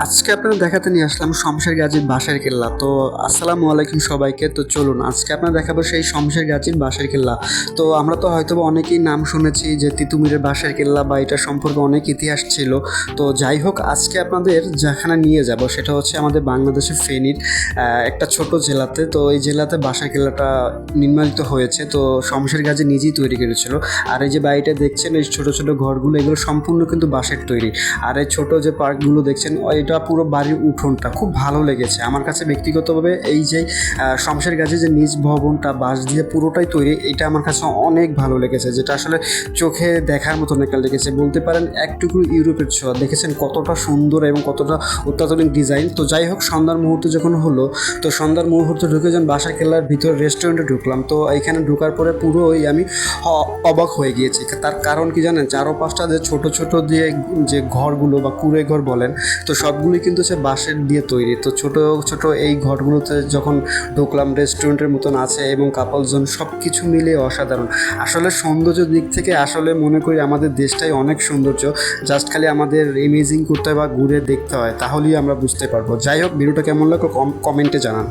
আজকে আপনাদের দেখাতে নিয়ে আসলাম শমশের গাজীর বাঁশের কেল্লা। তো আসসালামু আলাইকুম সবাইকে। তো চলুন আজকে আপনারা দেখাবো সেই শমশের গাজীর বাঁশের কেল্লা। তো আমরা তো হয়তো অনেকেই নাম শুনেছি যে তিতুমিরের বাঁশের কেল্লা বা এটা সম্পর্কে অনেক ইতিহাস ছিল। তো যাই হোক, আজকে আপনাদের যেখানে নিয়ে যাব সেটা হচ্ছে আমাদের বাংলাদেশের ফেনীর একটা ছোট জেলাতে। তো এই জেলাতে বাঁশের কেল্লাটা নির্মাণিত হয়েছে। তো শমশের গাজী নিজেই তৈরি করেছিল। আর এই যে বাড়িটা দেখছেন, এই ছোট ছোট ঘরগুলো, এগুলো সম্পূর্ণ কিন্তু বাঁশের তৈরি। আর এই ছোট যে পার্কগুলো দেখছেন, এটা পুরো বাড়ির উঠোনটা খুব ভালো লেগেছে আমার কাছে ব্যক্তিগতভাবে। এই যে শমশের গাজী যে নিজ ভবনটা বাঁশ দিয়ে পুরোটাই তৈরি, এটা আমার কাছে অনেক ভালো লেগেছে, যেটা আসলে চোখে দেখার মতন একটা লেগেছে বলতে পারেন। একটুকু ইউরোপের ছোঁয়া, দেখেছেন কতটা সুন্দর এবং কতটা অত্যাধুনিক ডিজাইন। তো যাই হোক, সন্ধ্যার মুহূর্তে যখন হলো, তো সন্ধ্যার মুহূর্তে ঢুকে যখন বাসার কেল্লার ভিতরে রেস্টুরেন্টে ঢুকলাম, তো এখানে ঢোকার পরে পুরোই আমি অবাক হয়ে গিয়েছি। তার কারণ কি জানেন, চারো পাঁচটা যে ছোট ছোট দিয়ে যে ঘরগুলো বা কুঁড়ে ঘর বলেন, তো সবগুলোই কিন্তু সে বাঁশের দিয়ে তৈরি। তো ছোট ছোট এই ঘরগুলোতে যখন ঢুকলাম, রেস্টুরেন্টের মতন আছে এবং কাপল জোন, সব কিছু মিলে অসাধারণ। আসলে সৌন্দর্য দিক থেকে আসলে মনে করি আমাদের দেশটাই অনেক সৌন্দর্য। জাস্ট খালি আমাদের ইমেজিং করতে হয় বা ঘুরে দেখতে হয়, তাহলেই আমরা বুঝতে পারবো। যাই হোক, ভিডিওটা কেমন লাগলো কমেন্টে জানান।